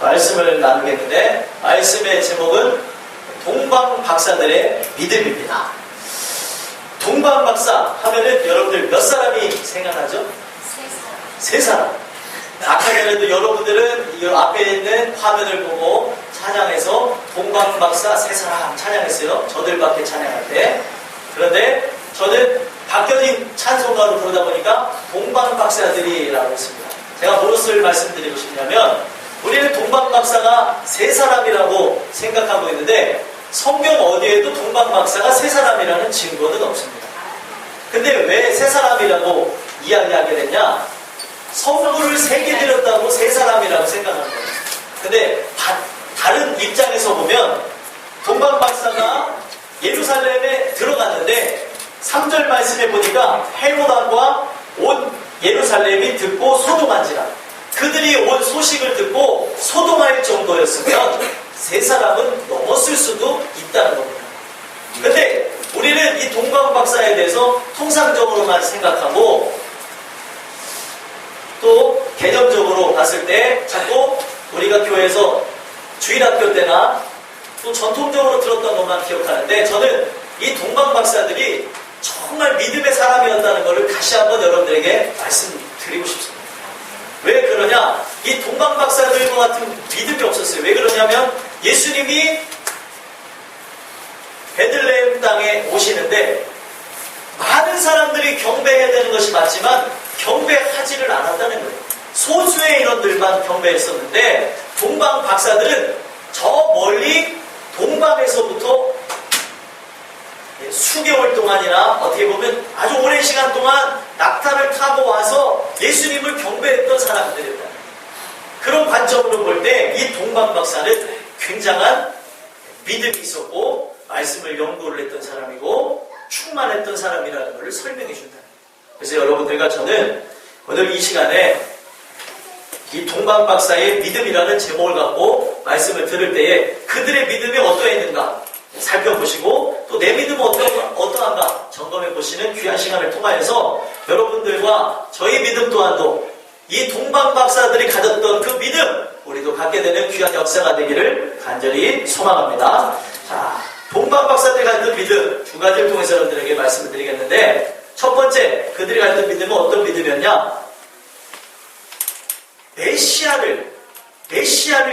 말씀을 나누겠는데, 말씀의 제목은 동방박사들의 믿음입니다. 동방박사 하면은 여러분들 몇 사람이 생각나죠? 세 사람. 아까 전에도 여러분들은 이 앞에 있는 화면을 보고 찬양해서 동방박사 세 사람 찬양했어요. 저들밖에 찬양할 때. 그런데 저는 바뀌어진 찬송가로 부르다 보니까 동방박사들이라고 했습니다. 제가 무엇을 말씀드리고 싶냐면, 우리는 동방박사가 세 사람이라고 생각하고 있는데 성경 어디에도 동방박사가 세 사람이라는 증거는 없습니다. 근데 왜 세 사람이라고 이야기하게 됐냐? 선물을 세 개 드렸다고 세 사람이라고 생각하는 거예요. 근데 다른 입장에서 보면 동방박사가 예루살렘에 들어갔는데 3절 말씀에 보니까 헤롯 왕과 온 예루살렘이 듣고 소동한지라. 그들이 온 소식을 듣고 소동할 정도였으면 세 사람은 넘었을 수도 있다는 겁니다. 근데 우리는 이 동방박사에 대해서 통상적으로만 생각하고 또 개념적으로 봤을 때 자꾸 우리가 교회에서 주일학교 때나 또 전통적으로 들었던 것만 기억하는데, 저는 이 동방박사들이 정말 믿음의 사람이었다는 것을 다시 한번 여러분들에게 말씀드리고 싶습니다. 왜 그러냐? 이 동방박사들과 같은 믿음이 없었어요. 왜 그러냐면 예수님이 베들레헴 땅에 오시는데 많은 사람들이 경배해야 되는 것이 맞지만 경배하지를 않았다는 거예요. 소수의 인원들만 경배했었는데 동방박사들은 저 멀리 동방에서부터 수개월 동안이나 어떻게 보면 아주 오랜 시간 동안 낙타를 타고 와서 예수님을 경배했던 사람들이었다. 그런 관점으로 볼 때 이 동방박사는 굉장한 믿음이 있었고 말씀을 연구를 했던 사람이고 충만했던 사람이라는 것을 설명해 준다. 그래서 여러분들과 저는 오늘 이 시간에 이 동방박사의 믿음이라는 제목을 갖고 말씀을 들을 때에 그들의 믿음이 어떠했는가 살펴보시고 또 내 믿음은 어떠한가 점검해 보시는 귀한 시간을 통하여서 여러분들과 저희 믿음 또한도 이 동방박사들이 가졌던 그 믿음 우리도 갖게 되는 귀한 역사가 되기를 간절히 소망합니다. 자, 동방박사들이 가졌던 믿음 두 가지를 통해서 여러분들에게 말씀을 드리겠는데, 첫 번째 그들이 가졌던 믿음은 어떤 믿음이었냐? 메시아를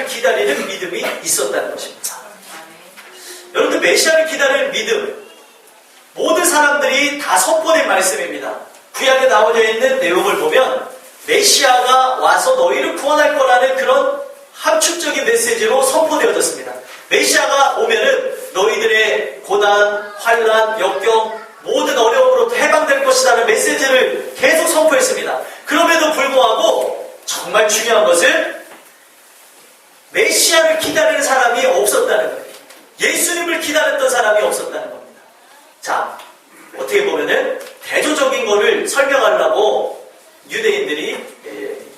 기다리는 믿음이 있었다는 것입니다. 여러분들, 메시아를 기다리는 믿음, 모든 사람들이 다 선포된 말씀입니다. 구약에 나오져 있는 내용을 보면 메시아가 와서 너희를 구원할 거라는 그런 함축적인 메시지로 선포되어졌습니다. 메시아가 오면은 너희들의 고난, 환난, 역경, 모든 어려움으로부터 해방될 것이라는 메시지를 계속 선포했습니다. 그럼에도 불구하고 정말 중요한 것은 메시아를 기다리는 사람이 없었다는 거예요. 예수님을 기다렸던 사람이 없었다는 겁니다. 자, 어떻게 보면은 대조적인 거를 설명하려고 유대인들이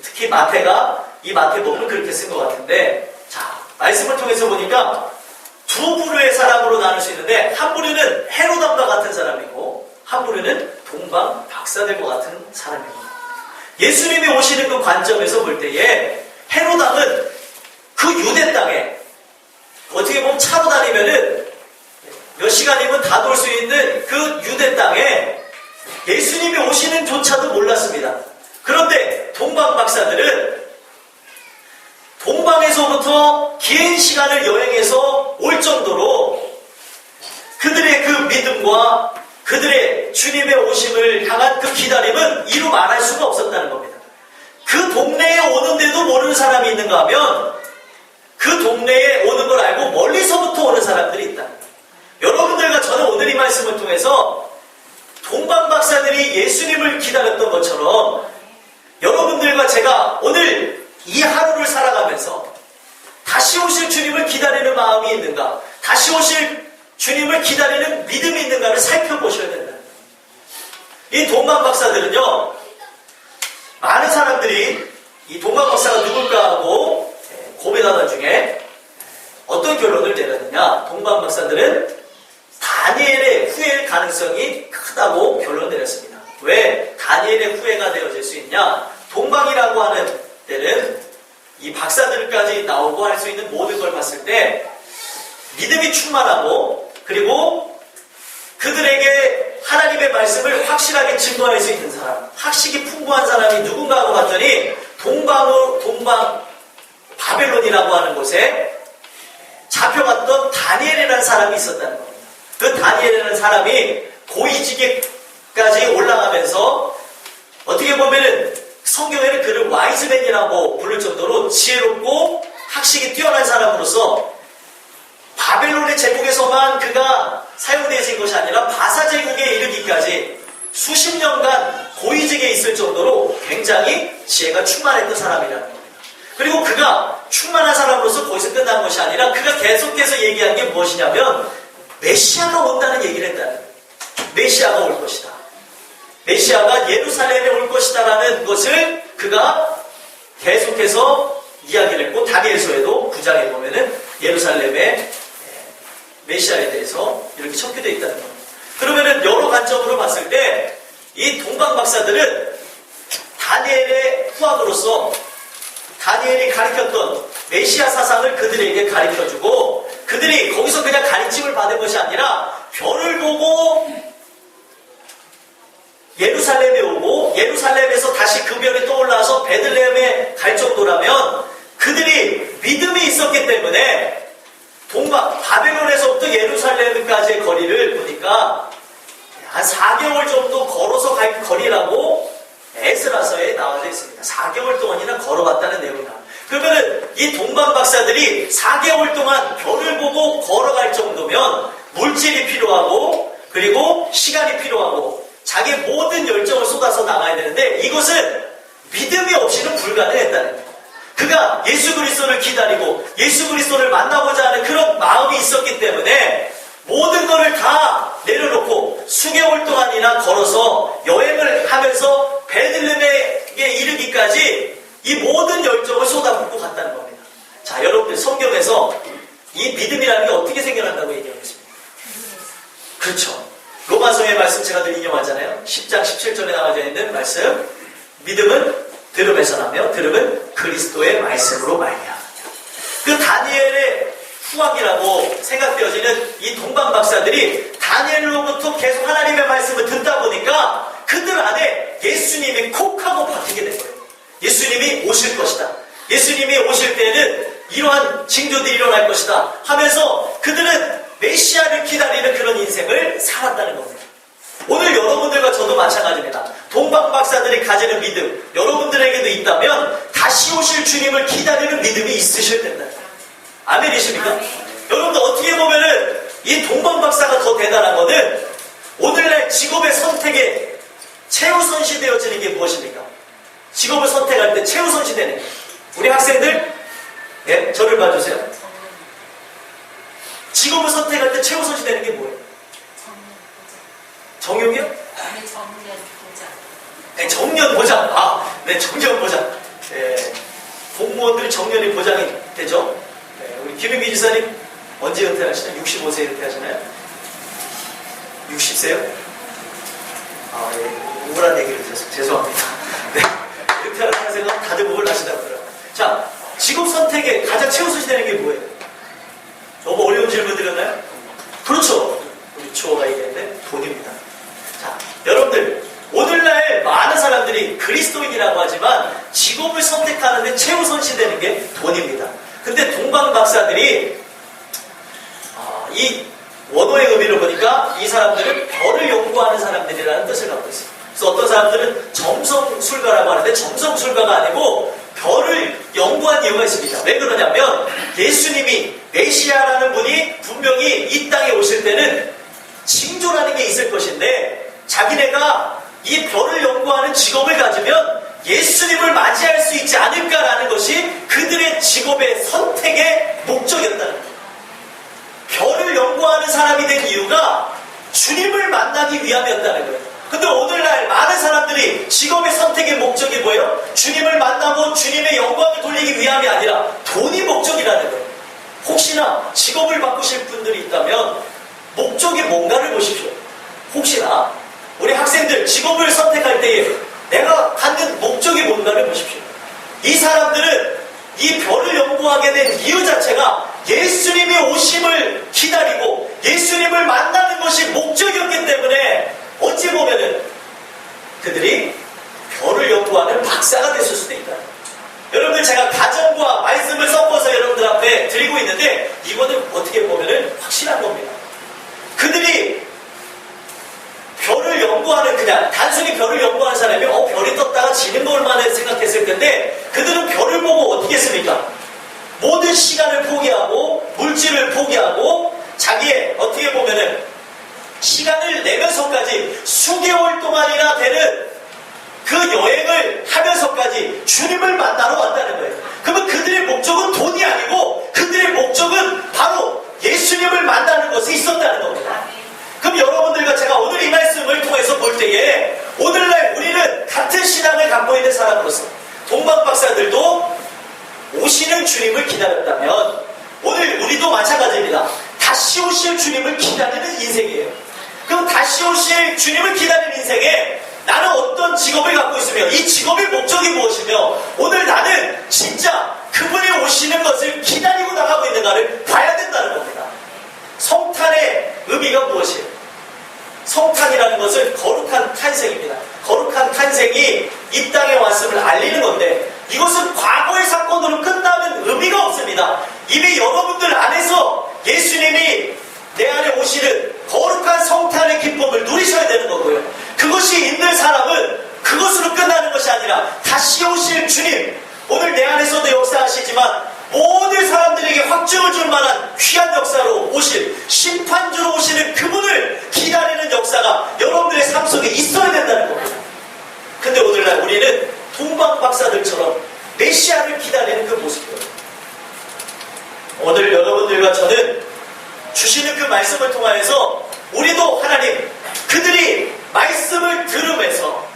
특히 마태가 이 마태복음을 그렇게 쓴 것 같은데, 자, 말씀을 통해서 보니까 두 부류의 사람으로 나눌 수 있는데 한 부류는 헤롯 왕과 같은 사람이고 한 부류는 동방 박사들과 같은 사람입니다. 예수님이 오시는 그 관점에서 볼 때에 헤롯 왕은 그 유대 땅에 어떻게 보면 차로 다니면은 몇 시간이면 다 돌 수 있는 그 유대 땅에 예수님이 오시는 조차도 몰랐습니다. 그런데 동방 박사들은 동방에서부터 긴 시간을 여행해서 올 정도로 그들의 그 믿음과 그들의 주님의 오심을 향한 그 기다림은 이루 말할 수가 없었다는 겁니다. 그 동네에 오는데도 모르는 사람이 있는가 하면 그 동네에 오는 걸 알고 멀리서부터 오는 사람들이 있다. 여러분들과 저는 오늘 이 말씀을 통해서 동방박사들이 예수님을 기다렸던 것처럼 여러분들과 제가 오늘 이 하루를 살아가면서 다시 오실 주님을 기다리는 마음이 있는가, 다시 오실 주님을 기다리는 믿음이 있는가를 살펴보셔야 된다. 이 동방박사들은요, 많은 사람들이 이 동방박사가 누굴까 하고 고민하던 중에 어떤 결론을 내렸느냐? 동방박사들은 다니엘의 후예일 가능성이 크다고 결론 내렸습니다. 왜 다니엘의 후예가 되어질 수 있냐? 동방이라고 하는 때는 이 박사들까지 나오고 할 수 있는 모든 걸 봤을 때 믿음이 충만하고 그리고 그들에게 하나님의 말씀을 확실하게 증거할 수 있는 사람, 학식이 풍부한 사람이 누군가 하고 봤더니 동방 바벨론이라고 하는 곳에 잡혀갔던 다니엘이라는 사람이 있었다는 겁니다. 그 다니엘이라는 사람이 고위직에까지 올라가면서 어떻게 보면은 성경에는 그를 와이즈맨이라고 부를 정도로 지혜롭고 학식이 뛰어난 사람으로서 바벨론의 제국에서만 그가 사용되어진 것이 아니라 바사 제국에 이르기까지 수십 년간 고위직에 있을 정도로 굉장히 지혜가 충만했던 사람이라는 겁니다. 그리고 그가 충만한 사람으로서 거기서 끝난 것이 아니라 그가 계속해서 얘기한 게 무엇이냐면 메시아가 온다는 얘기를 했다는 거예요. 메시아가 올 것이다. 메시아가 예루살렘에 올 것이다 라는 것을 그가 계속해서 이야기를 했고 다니엘서에도 9장에 보면은 예루살렘의 메시아에 대해서 이렇게 척표되어 있다는 겁니다. 그러면은 여러 관점으로 봤을 때 이 동방 박사들은 다니엘의 후학으로서 다니엘이 가르쳤던 메시아 사상을 그들에게 가르쳐주고 그들이 거기서 그냥 가르침을 받은 것이 아니라 별을 보고 예루살렘에 오고 예루살렘에서 다시 그 별이 떠올라서 베들레헴에 갈 정도라면 그들이 믿음이 있었기 때문에 바벨론에서부터 예루살렘까지의 거리를 보니까 한 4개월 정도 걸어서 갈 거리라고 에스라서에 나와져 있습니다. 4개월 동안이나 걸어갔다는 내용이 나와요. 그러면 이 동방 박사들이 4개월 동안 별을 보고 걸어갈 정도면 물질이 필요하고 그리고 시간이 필요하고 자기의 모든 열정을 쏟아서 나가야 되는데 이것은 믿음이 없이는 불가능했다는 거예요. 그가 예수 그리스도를 기다리고 예수 그리스도를 만나고자 하는 그런 마음이 있었기 때문에 모든 것을 다 내려놓고 수개월 동안이나 걸어서 여행을 하면서 베들레헴에 이르기까지 이 모든 열정을 쏟아붓고 갔다는 겁니다. 자, 여러분들 성경에서 이 믿음이라는 게 어떻게 생겨난다고 얘기하겠습니까? 그렇죠. 로마서의 말씀 제가 늘 인용하잖아요. 10장 17절에 나와져 있는 말씀. 믿음은 들음에서 나며 들음은 그리스도의 말씀으로 말미암으며. 그 다니엘의 후학이라고 생각되어지는 이 동방 박사들이 다니엘로부터 계속 하나님의 말씀을 듣다 보니까 그들 안에 예수님이 콕 하고 박히게 된 거예요. 예수님이 오실 것이다. 예수님이 오실 때는 이러한 징조들이 일어날 것이다 하면서 그들은 메시아를 기다리는 그런 인생을 살았다는 겁니다. 오늘 여러분들과 저도 마찬가지입니다. 동방 박사들이 가지는 믿음 여러분들에게도 있다면 다시 오실 주님을 기다리는 믿음이 있으셔야 된다. 아멘이십니까? 여러분들 어떻게 보면은 이 동방 박사가 더 대단한 것은 오늘날 직업의 선택에 최우선시 되어지는 게 무엇입니까? 직업을 선택할 때 최우선시 되는 게 우리 학생들 예, 저를 봐주세요. 직업을 선택할 때 최우선시 되는 게 뭐예요? 정육이요? 네, 정년 보장. 네, 정년 보장. 아, 네, 정년 보장. 네, 공무원들 정년이 보장이 되죠. 네, 우리 김은미 지사님 언제 은퇴하시나요? 65세 은퇴하시나요? 60세요? 아, 예, 우울한 얘기를 드려서 죄송합니다. 네, 은퇴하는 생각 다들 목을 나시다고 하더라고요. 자, 직업 선택에 가장 최우선시 되는 게 뭐예요? 너무 어려운 질문 드렸나요? 그렇죠. 우리 주호가 얘기했는데 돈입니다. 자, 여러분들 오늘날 많은 사람들이 그리스도인이라고 하지만 직업을 선택하는데 최우선시 되는 게 돈입니다. 근데 동방 박사들이 이 원어의 의미를 보니까 이 사람들은 별을 연구하는 사람들이라는 뜻을 갖고 있어요. 그래서 어떤 사람들은 점성술가라고 하는데 점성술가가 아니고 별을 연구한 이유가 있습니다. 왜 그러냐면 예수님이 메시아라는 분이 분명히 이 땅에 오실 때는 징조라는 게 있을 것인데 자기네가 이 별을 연구하는 직업을 가지면 예수님을 맞이할 수 있지 않을까라는 것이 그들의 직업의 선택의 목적이었다는 거예요. 별을 연구하는 사람이 된 이유가 주님을 만나기 위함이었다는 거예요. 근데 오늘날 많은 사람들이 직업의 선택의 목적이 뭐예요? 주님을 만나고 주님의 영광을 돌리기 위함이 아니라 돈이 목적이라는 거예요. 혹시나 직업을 바꾸실 분들이 있다면 목적이 뭔가를 보십시오. 혹시나 우리 학생들 직업을 선택할 때에 내가 갖는 목적이 뭔가를 보십시오. 이 사람들은 이 별을 연구하게 된 이유 자체가 예수님이 오심을 기다리고 예수님을 만나는 것이 목적이었기 때문에 어찌 보면은 그들이 별을 연구하는 박사가 됐을 수도 있다. 여러분들 제가 가정과 말씀을 섞어서 여러분들 앞에 드리고 있는데 이거는 어떻게 보면은 확실한 겁니다. 그들이 별을 연구하는 그냥 단순히 별을 연구하는 사람이 별이 떴다가 지는 것만 생각했을 텐데 그들은 별을 보고 어떻게 했습니까? 모든 시간을 포기하고 물질을 포기하고 자기의 어떻게 보면은 시간을 내면서까지 수개월 동안이나 되는 그 여행을 하면서까지 주님을 만나러 왔다는 거예요. 그러면 그들의 목적은 돈이 아니고 그들의 목적은 바로 예수님을 만나는 것에 있었다는 겁니다. 그럼 여러분들과 제가 오늘 이 말씀을 통해서 볼 때에 오늘날 우리는 같은 신앙을 갖고 있는 사람으로서 동방박사들도 오시는 주님을 기다렸다면 오늘 우리도 마찬가지입니다. 다시 오실 주님을 기다리는 인생이에요. 그럼 다시 오실 주님을 기다리는 인생에 나는 어떤 직업을 갖고 있으며 이 직업의 목적이 무엇이며 오늘 나는 진짜 그분이 오시는 것을 기다리고 나가고 있는가를 봐야 된다는 겁니다. 성탄의 의미가 무엇이에요? 성탄이라는 것은 거룩한 탄생입니다. 거룩한 탄생이 이 땅에 왔음을 알리는 건데 이것은 과거의 사건으로 끝나는 의미가 없습니다. 이미 여러분들 안에서 예수님이 내 안에 오시는 거룩한 성탄의 기쁨을 누리셔야 되는 거고요. 그것이 있는 사람은 그것으로 끝나는 것이 아니라 다시 오실 주님, 오늘 내 안에서도 역사하시지만 모든 사람들에게 확증을 줄 만한 귀한 역사로 오실 심판주로 오시는 그분을 기다리는 역사가 여러분들의 삶 속에 있어야 된다는 겁니다. 근데 오늘날 우리는 동방박사들처럼 메시아를 기다리는 그 모습이에요. 오늘 여러분들과 저는 주시는 그 말씀을 통하여서 우리도 하나님 그들이 말씀을 들으면서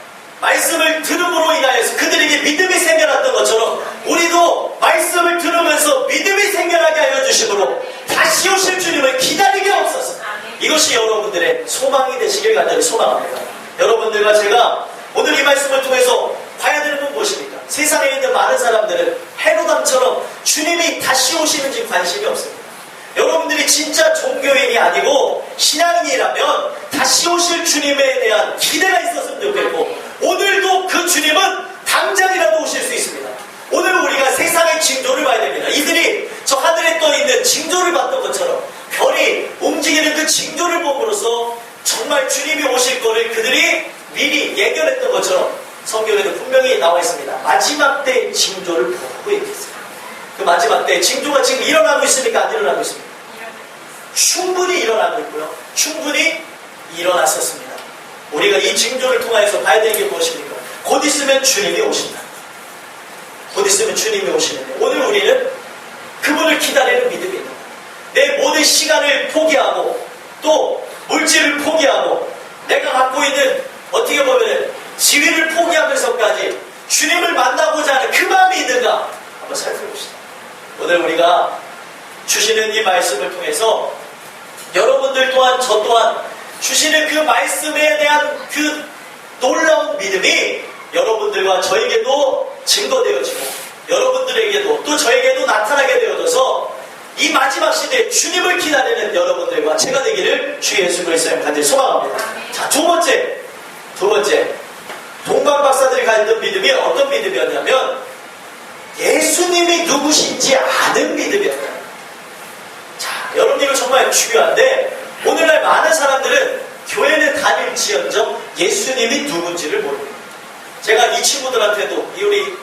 말씀을 들음으로 인하여서 그들에게 믿음이 생겨났던 것처럼 우리도 말씀을 들으면서 믿음이 생겨나게 하여 주심으로 다시 오실 주님을 기다리게 없어서 이것이 여러분들의 소망이 되시길 간절히 소망합니다. 여러분들과 제가 오늘 이 말씀을 통해서 봐야 되는 건 무엇입니까? 세상에 있는 많은 사람들은 헤로담처럼 주님이 다시 오시는지 관심이 없습니다. 여러분들이 진짜 종교인이 아니고 신앙인이라면 다시 오실 주님에 대한 기대가 있었으면 좋겠고 오늘도 그 주님은 당장이라도 오실 수 있습니다. 오늘 우리가 세상의 징조를 봐야 됩니다. 이들이 저 하늘에 떠있는 징조를 봤던 것처럼 별이 움직이는 그 징조를 봄으로써 정말 주님이 오실 거를 그들이 미리 예견했던 것처럼 성경에도 분명히 나와 있습니다. 마지막 때의 징조를 보고 있겠어요. 그 마지막 때의 징조가 지금 일어나고 있습니까? 안 일어나고 있습니까? 충분히 일어나고 있고요. 충분히 일어났었습니다. 우리가 이 징조를 통해서 봐야 되는 게 무엇입니까? 곧 있으면 주님이 오신다. 곧 있으면 주님이 오시는데 오늘 우리는 그분을 기다리는 믿음이 있는 거예요. 내 모든 시간을 포기하고 또 물질을 포기하고 내가 갖고 있는 어떻게 보면 지위를 포기하면서까지 주님을 만나고자 하는 그 마음이 있는가 한번 살펴봅시다. 오늘 우리가 주시는 이 말씀을 통해서 여러분들 또한 저 또한 주시는 그 말씀에 대한 그 놀라운 믿음이 여러분들과 저에게도 증거되어지고 여러분들에게도 또 저에게도 나타나게 되어져서 이 마지막 시대에 주님을 기다리는 여러분들과 제가 되기를 주 예수 그리스도의 간절히 소망합니다. 자, 두 번째 동방박사들이 가졌던 믿음이 어떤 믿음이었냐면 예수님이 누구신지 아는 믿음이었다. 자, 여러분 이거 정말 중요한데 오늘날 많은 사람들은 교회는 다닐지언정 예수님이 누군지를 모릅니다. 제가 이 친구들한테도 우리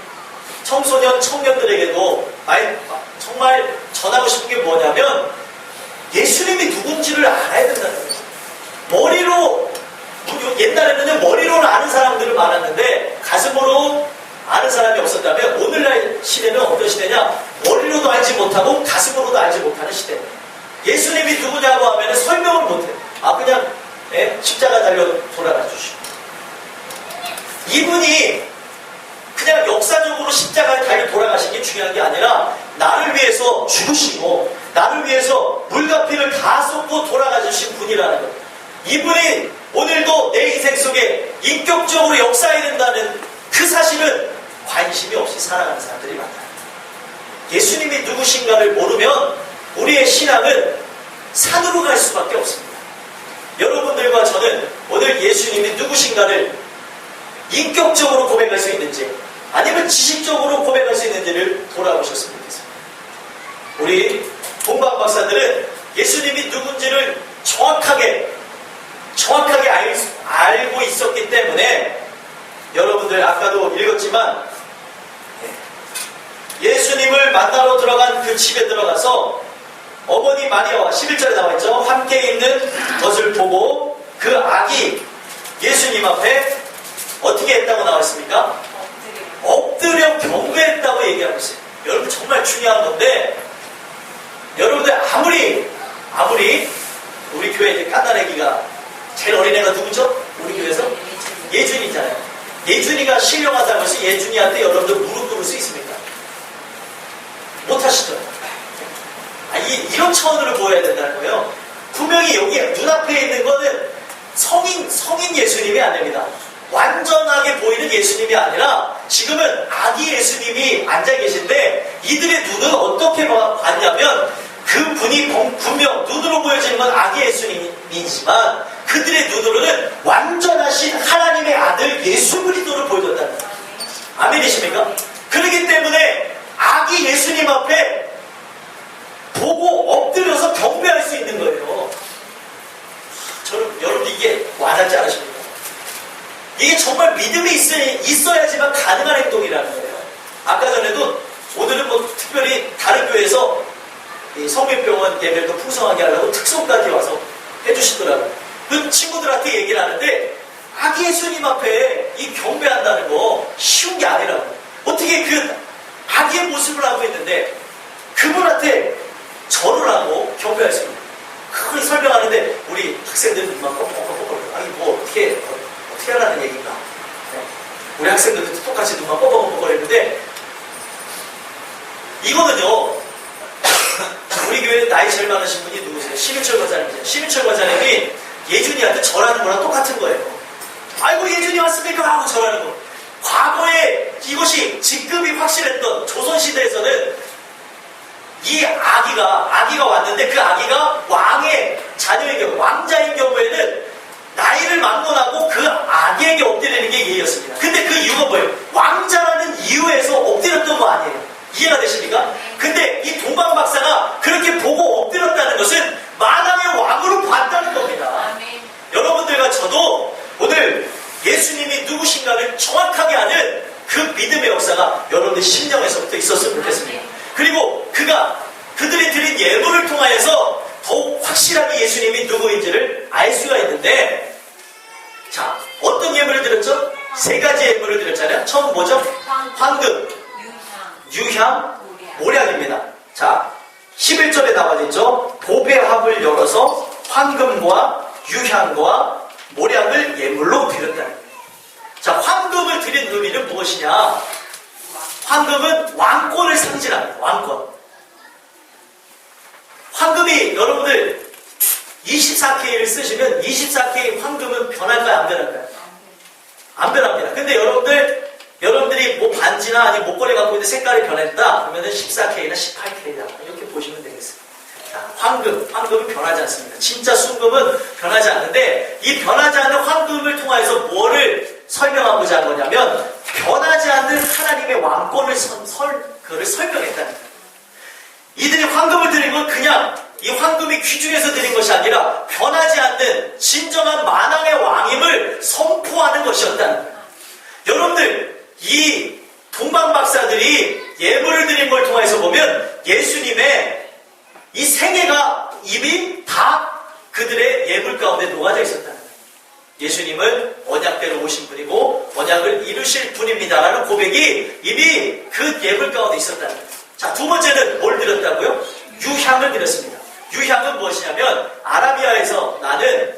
청소년 청년들에게도 정말 전하고 싶은 게 뭐냐면 예수님이 누군지를 알아야 된다는 거예요. 머리로 옛날에는 머리로는 아는 사람들은 많았는데 가슴으로 아는 사람이 없었다면 오늘날 시대는 어떤 시대냐? 머리로도 알지 못하고 가슴으로도 알지 못하는 시대. 예수님이 누구냐고 하면 설명을 못해요. 그냥 십자가 달려 돌아가 주시고 이분이 그냥 역사적으로 십자가에 달려 돌아가신 게 중요한 게 아니라 나를 위해서 죽으시고 나를 위해서 물가피를 다 쏟고 돌아가 주신 분이라는 거예요. 이분이 오늘도 내 인생 속에 인격적으로 역사해야 된다는 그 사실은 관심이 없이 살아가는 사람들이 많다. 예수님이 누구신가를 모르면 우리의 신앙은 산으로 갈 수밖에 없습니다. 여러분들과 저는 오늘 예수님이 누구신가를 인격적으로 고백할 수 있는지 아니면 지식적으로 고백할 수 있는지를 돌아보셨으면 좋겠습니다. 우리 동방 박사들은 예수님이 누군지를 정확하게 알고 있었기 때문에 여러분들 아까도 읽었지만 예수님을 만나러 들어간 그 집에 들어가서 어머니 마리아와 11절에 나와있죠. 함께 있는 것을 보고 그 아기 예수님 앞에 어떻게 했다고 나와있습니까? 엎드려 경배했다고 얘기하고 있어요. 여러분 정말 중요한 건데 여러분들 아무리 우리 교회 이제 깐난애기가 제일 어린 애가 누구죠? 우리 교회에서? 예준이잖아요. 예준이가 신령하다고 해서 예준이한테 여러분들 무릎 꿇을 수 있습니까? 못하시죠? 이런 차원으로 보여야 된다는 거예요. 분명히 여기 눈앞에 있는 거는 성인 예수님이 아닙니다. 완전하게 보이는 예수님이 아니라 지금은 아기 예수님이 앉아 계신데 이들의 눈은 어떻게 봤냐면 그분이 분명 눈으로 보여지는 건 아기 예수님이지만 그들의 눈으로는 완전하신 하나님의 아들 예수 그리스도를 보여줬다는 거예요. 아멘이십니까? 그렇기 때문에 아기 예수님 앞에 보고 엎드려서 경배할 수 있는 거예요. 여러분 이게 와닿지 않으십니까? 이게 정말 믿음이 있어야지만 가능한 행동이라는 거예요. 아까 전에도 오늘은 특별히 다른 교회에서 이 성민병원 예배를 더 풍성하게 하려고 특송까지 와서 해주시더라고요. 그 친구들한테 얘기를 하는데 아기 예수님 앞에 이 경배한다는 거 쉬운 게 아니라고. 어떻게 그 아기의 모습을 하고 있는데 그분한테 절을 하고 경배할 수 있는 그걸 설명하는데 우리 학생들은 눈만 뻑뻑뻑뻑 아니 뭐 어떻게 하라는 얘기인가. 우리 학생들도 똑같이 눈만 뻑뻑뻑거리는데 이거는요 우리 교회에 나이 제일 많으신 분이 누구세요? 심인철 과장님이세요. 심인철 과장님이 예준이한테 절하는 거랑 똑같은 거예요. 아이고 예준이 왔습니까? 하고 절하는 거. 과거에 이것이 직급이 확실했던 조선시대에서는 이 아기가 왔는데 그 아기가 왕의 자녀의 경우, 왕자인 경우에는 나이를 막론하고 그 아기에게 엎드리는 게 예의였습니다. 근데 그 이유가 뭐예요? 왕자라는 이유에서 엎드렸던 거 아니에요. 이해가 되십니까? 근데 이 동방 박사가 그렇게 보고 엎드렸다는 것은 만왕의 왕으로 봤다는 겁니다. 아멘. 여러분들과 저도 오늘 예수님이 누구신가를 정확하게 아는 그 믿음의 역사가 여러분들 심령에서부터 있었으면 좋겠습니다. 그리고 그들이 드린 예물을 통하여서 더욱 확실하게 예수님이 누구인지를 알 수가 있는데 자, 어떤 예물을 드렸죠? 세 가지 예물을 드렸잖아요. 처음 뭐죠? 황금, 유향, 모략입니다. 자, 11절에 나와있죠. 보배 합을 열어서 황금과 유향과 모략을 예물로 드렸다. 자, 황금을 드린 의미는 무엇이냐? 황금은 왕권을 상징합니다. 왕권. 황금이 여러분들 24K를 쓰시면 24K 황금은 변할까요? 안 변할까요? 안 변합니다. 근데 여러분들이 뭐 반지나 아니 목걸이 갖고 있는 색깔이 변했다 그러면은 14K나 18K다 이렇게 보시면 되겠습니다. 자, 황금은 변하지 않습니다. 진짜 순금은 변하지 않는데 이 변하지 않는 황금을 통해서 뭐를 설명하고자 한 거냐면 변하지 않는 하나님의 왕권을 설명했다는 거예요. 이들이 황금을 드린 건 그냥 이 황금이 귀중해서 드린 것이 아니라 변하지 않는 진정한 만왕의 왕임을 선포하는 것이었다는 거예요. 여러분들 이 동방 박사들이 예물을 드린 걸 통해서 보면 예수님의 이 생애가 이미 다 그들의 예물 가운데 녹아져 있었다는 거예요. 예수님은 언약대로 오신 분이고 언약을 이루실 분입니다라는 고백이 이미 그 예물 가운데 있었다는 거예요. 자, 두 번째는 뭘 드렸다고요? 유향을 드렸습니다. 유향은 무엇이냐면 아라비아에서 나는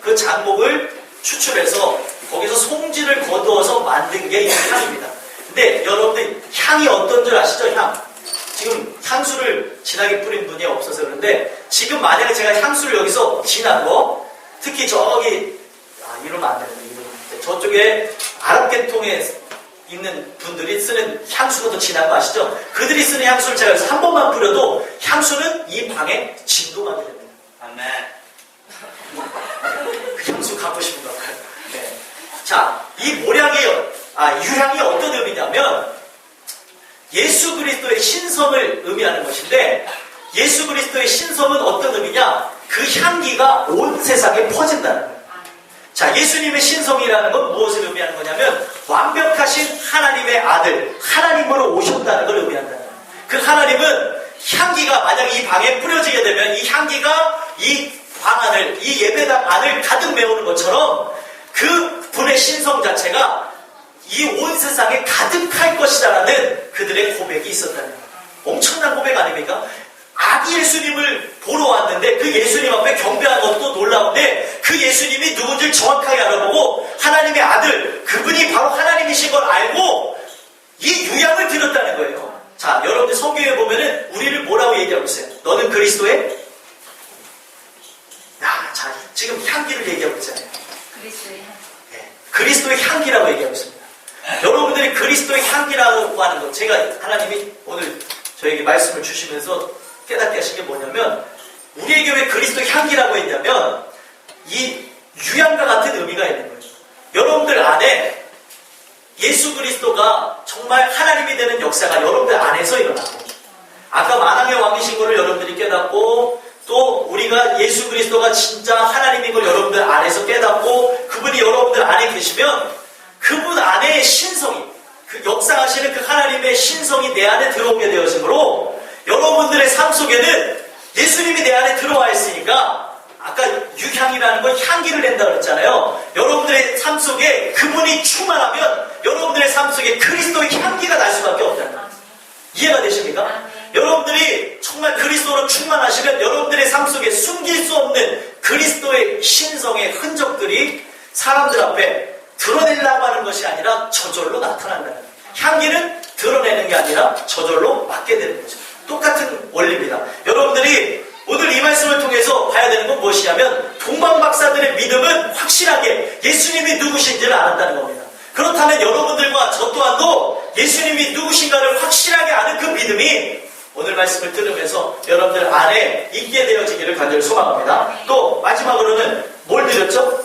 그 장목을 추출해서 거기서 송지를 거두어서 만든 게 이 향입니다. 근데 여러분들 향이 어떤 줄 아시죠? 향. 지금 향수를 진하게 뿌린 분이 없어서 그런데 지금 만약에 제가 향수를 여기서 진한 거 특히 저기 이러면 안 됩니다. 저쪽에 아랍계통의 있는 분들이 쓰는 향수가 더 진한 거 아시죠? 그들이 쓰는 향수를 제가 여기서 한 번만 뿌려도 향수는 이 방에 진동하게 됩니다. 아멘. 그 향수 갖고 싶은 거 같아요. 네. 자, 이 유향이 어떤 의미냐면 예수 그리스도의 신성을 의미하는 것인데, 예수 그리스도의 신성은 어떤 의미냐? 그 향기가 온 세상에 퍼진다는 거예요. 자, 예수님의 신성이라는 건 무엇을 의미하는 거냐면 완벽하신 하나님의 아들, 하나님으로 오셨다는 걸 의미한다는 거예요. 그 하나님은 향기가 만약 이 방에 뿌려지게 되면 이 향기가 이 방 안을, 이 예배당 안을 가득 메우는 것처럼 그 분의 신성 자체가 이 온 세상에 가득할 것이다라는 그들의 고백이 있었다는 거예요. 엄청난 고백 아닙니까? 아기 예수님을 보러 왔는데 그 예수님 앞에 경배한 것도 놀라운데 그 예수님이 누군지를 정확하게 알아보고 하나님의 아들, 그분이 바로 하나님이신 걸 알고 이 유향을 드렸다는 거예요. 자, 여러분들 성경에 보면은 우리를 뭐라고 얘기하고 있어요? 너는 그리스도의? 자, 지금 향기를 얘기하고 있잖아요. 그리스도의 향. 네, 그리스도의 향기라고 얘기하고 있습니다. 여러분들이 그리스도의 향기라고 하는 것, 제가 하나님이 오늘 저에게 말씀을 주시면서 깨닫게 하신 게 뭐냐면, 우리에게 왜 그리스도의 향기라고 했냐면 이 유향과 같은 의미가 있는 거예요. 여러분들 안에 예수 그리스도가 정말 하나님이 되는 역사가 여러분들 안에서 일어나고, 아까 만왕의 왕이신 것을 여러분들이 깨닫고, 또 우리가 예수 그리스도가 진짜 하나님인 걸 여러분들 안에서 깨닫고 그분이 여러분들 안에 계시면 그분 안에 신성이, 그 역사하시는 그 하나님의 신성이 내 안에 들어오게 되어지므로 여러분들의 삶 속에는 예수님이 내 안에 들어와 있으니까, 아까 유향이라는 건 향기를 낸다고 그랬잖아요. 여러분들의 삶 속에 그분이 충만하면 여러분들의 삶 속에 그리스도의 향기가 날 수밖에 없다는 거예요. 이해가 되십니까? 여러분들이 정말 그리스도로 충만하시면 여러분들의 삶 속에 숨길 수 없는 그리스도의 신성의 흔적들이 사람들 앞에 드러내려고 하는 것이 아니라 저절로 나타난다는 거예요. 향기는 드러내는 게 아니라 저절로 맡게 되는 거죠. 똑같은 원리입니다. 여러분들이 오늘 이 말씀을 통해서 봐야 되는 건 무엇이냐면 동방박사들의 믿음은 확실하게 예수님이 누구신지를 알았다는 겁니다. 그렇다면 여러분들과 저 또한도 예수님이 누구신가를 확실하게 아는 그 믿음이 오늘 말씀을 들으면서 여러분들 안에 있게 되어지기를 간절히 소망합니다. 또 마지막으로는 뭘 드렸죠?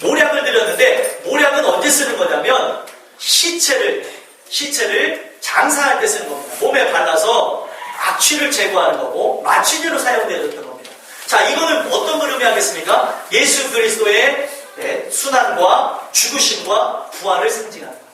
모략을 드렸는데, 모략은 언제 쓰는 거냐면 시체를 장사할 때 쓰는 겁니다. 몸에 발라서 악취를 제거하는 거고 마취제로 사용되었던 겁니다. 자, 이거는 어떤 걸 의미하겠습니까? 예수 그리스도의 순환과 죽으심과 부활을 상징하는 거죠.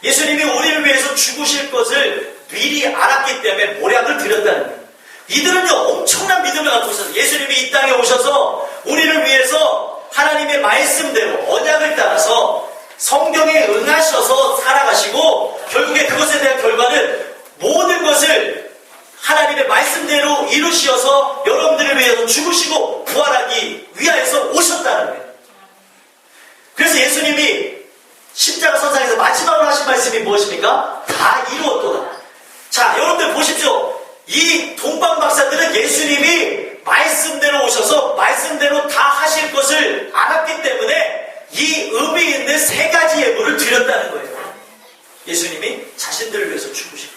예수님이 우리를 위해서 죽으실 것을 미리 알았기 때문에 모략을 드렸다는 거예요. 이들은요, 엄청난 믿음을 갖고 있어서 예수님이 이 땅에 오셔서 우리를 위해서 하나님의 말씀대로 언약을 따라서 성경에 응하셔서 살아가시고, 결국에 그것에 대한 결과는 모든 것을 하나님의 말씀대로 이루시어서 여러분들을 위해서 죽으시고 부활하기 위하여서 오셨다는 거예요. 그래서 예수님이 십자가 선상에서 마지막으로 하신 말씀이 무엇입니까? 다 이루었도다. 자, 여러분들 보십시오. 이 동방박사들은 예수님이 말씀대로 오셔서 말씀대로 다 하실 것을 알았기 때문에 이 의미 있는 세 가지 예물을 드렸다는 거예요. 예수님이 자신들을 위해서 죽으시고,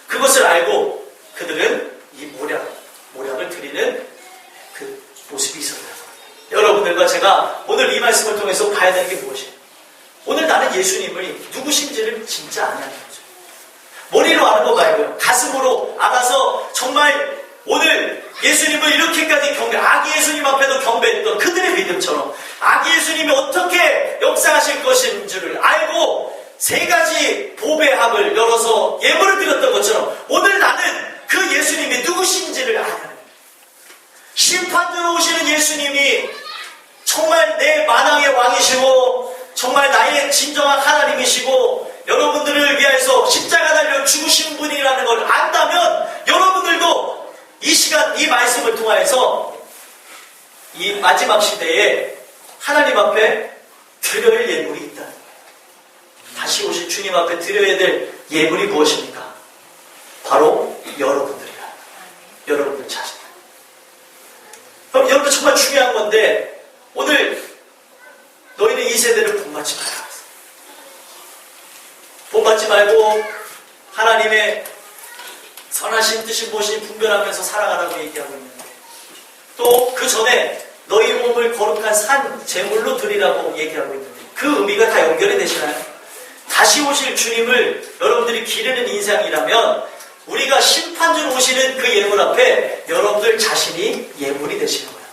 그것을 알고 그들은 이 모략을 드리는 그 모습이 있었다. 여러분들과 제가 오늘 이 말씀을 통해서 봐야 되는 게 무엇이에요? 오늘 나는 예수님을 누구신지를 진짜 아냐는 거죠. 머리로 아는 거 말고요. 가슴으로 알아서 정말 오늘 예수님을 이렇게까지 아기 예수님 앞에도 경배했던 그들의 믿음처럼 아기 예수님이 어떻게 역사하실 것인지를 알고 세 가지 보배 합을 열어서 예물을 드렸던 것처럼 오늘 나는 그 예수님이 누구신지를 아는 거예요. 심판대로 오시는 예수님이 정말 내 만왕의 왕이시고 정말 나의 진정한 하나님이시고 여러분들을 위해서 십자가 달려 죽으신 분이라는 걸 안다면 여러분들도 이 시간 이 말씀을 통하여서 이 마지막 시대에 하나님 앞에 드려야 할 예물이 있다. 다시 오실 주님 앞에 드려야 될 예물이 무엇입니까? 바로 여러분들이라. 여러분들 자신. 그럼 여러분 정말 중요한 건데 오늘 너희는 이 세대를 본받지 마라. 말고 하나님의 선하신 뜻이 무엇인지 분별하면서 살아가라고 얘기하고 있는데, 또 그 전에 너희 몸을 거룩한 산 제물로 드리라고 얘기하고 있는데, 그 의미가 다 연결이 되시나요? 다시 오실 주님을 여러분들이 기르는 인생이라면 우리가 심판주로 오시는 그 예물 앞에 여러분들 자신이 예물이 되시는 거예요.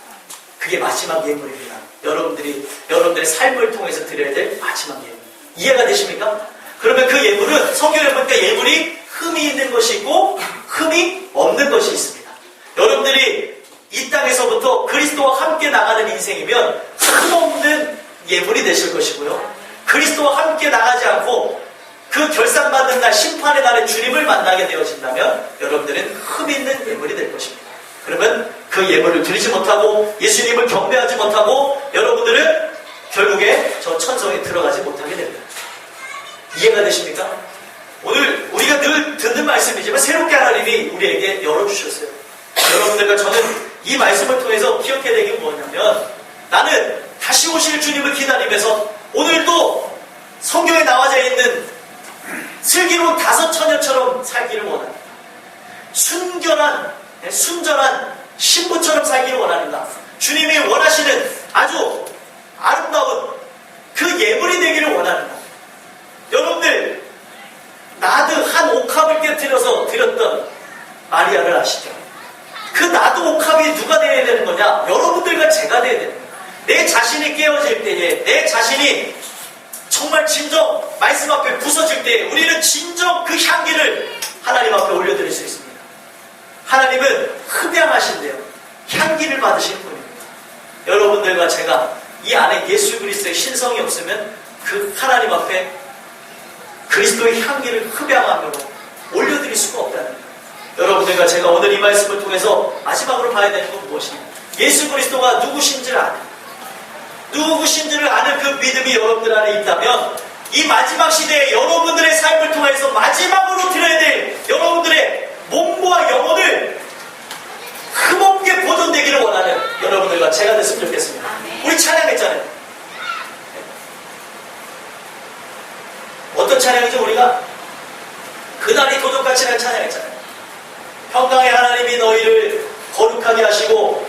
그게 마지막 예물입니다. 여러분들의 삶을 통해서 드려야 될 마지막 예물. 이해가 되십니까? 그러면 그 예물은 성경에 보니까 예물이 흠이 있는 것이 있고 흠이 없는 것이 있습니다. 여러분들이 이 땅에서부터 그리스도와 함께 나가는 인생이면 흠없는 예물이 되실 것이고요. 그리스도와 함께 나가지 않고 그 결산받는 날, 심판의 날에 주님을 만나게 되어진다면 여러분들은 흠 있는 예물이 될 것입니다. 그러면 그 예물을 드리지 못하고 예수님을 경배하지 못하고 여러분들은 결국에 저 천성에 들어가지 못하게 됩니다. 이해가 되십니까? 오늘 우리가 늘 듣는 말씀이지만 새롭게 하나님이 우리에게 열어주셨어요. 여러분들과 저는 이 말씀을 통해서 기억해야 되는 게 뭐냐면, 나는 다시 오실 주님을 기다리면서 오늘도 성경에 나와져 있는 슬기로운 다섯 처녀처럼 살기를 원합니다. 순전한 신부처럼 살기를 원합니다. 주님이 원하시는 아주 아름다운 그 예물이 되기를 원합니다. 여러분들, 나드 한 옥합을 깨뜨려서 드렸던 마리아를 아시죠? 그 나드 옥합이 누가 되어야 되는 거냐? 여러분들과 제가 되어야 되는 거예요. 내 자신이 깨어질 때에, 내 자신이 정말 진정 말씀 앞에 부서질 때에 우리는 진정 그 향기를 하나님 앞에 올려드릴 수 있습니다. 하나님은 흡양하신대요. 향기를 받으신 분입니다. 여러분들과 제가 이 안에 예수 그리스도의 신성이 없으면 그 하나님 앞에 그리스도의 향기를 흡양함으로 올려드릴 수가 없다는 거예요. 여러분들과 제가 오늘 이 말씀을 통해서 마지막으로 봐야 되는 건 무엇이냐? 예수 그리스도가 누구신지를 아는 그 믿음이 여러분들 안에 있다면 이 마지막 시대에 여러분들의 삶을 통해서 마지막으로 드려야 될 여러분들의 몸과 영혼을 흠없게 보존되기를 원하는 여러분들과 제가 됐으면 좋겠습니다. 우리 찬양했잖아요. 어떤 찬양이죠? 우리가 그날이 도적같이라는 찬양했잖아요. 평강의 하나님이 너희를 거룩하게 하시고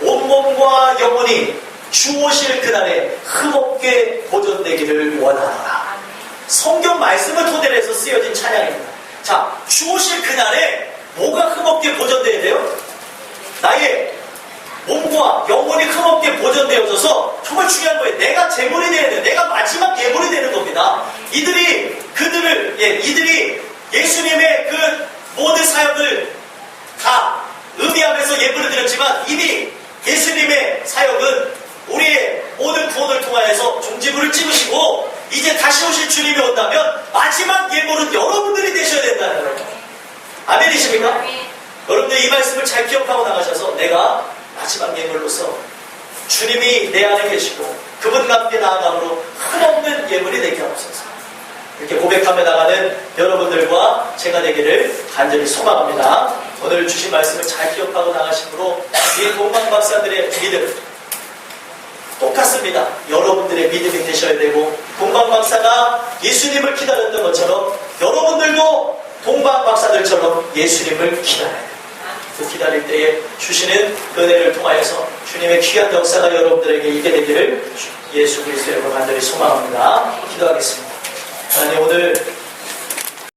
온몸과 영혼이 주 오실 그날에 흠없게 보존되기를 원하노라. 성경 말씀을 토대로 해서 쓰여진 찬양입니다. 자, 주 오실 그날에 뭐가 흠없게 보존되어야 돼요? 나의 몸과 영혼이 흠없게 보존되어져서 정말 중요한 거예요. 내가 제물이 되어야 돼요. 내가 마지막 예물이 되는 겁니다. 이들이 예수님의 그 모든 사역을 다 의미하면서 예물을 드렸지만 이미 예수님의 사역은 우리의 모든 구원을 통하여서 종지부를 찍으시고 이제 다시 오실 주님이 온다면 마지막 예물은 여러분들이 되셔야 된다는 거예요. 아멘이십니까? 여러분들 이 말씀을 잘 기억하고 나가셔서 내가 마지막 예물로서 주님이 내 안에 계시고 그분과 함께 나아감으로 흠없는 예물이 되게 하옵소서. 이렇게 고백하며 나가는 여러분들과 제가 되기를 간절히 소망합니다. 오늘 주신 말씀을 잘 기억하고 나가심으로 이 동방 박사들의 믿음 똑같습니다. 여러분들의 믿음이 되셔야 되고 동방 박사가 예수님을 기다렸던 것처럼 여러분들도 동방 박사들처럼 예수님을 기다려야 돼요. 그 기다릴 때에 주시는 은혜를 통하여서 주님의 귀한 역사가 여러분들에게 있게 되기를 예수 그리스도의 이름으로 간절히 소망합니다. 기도하겠습니다. 하나님, 오늘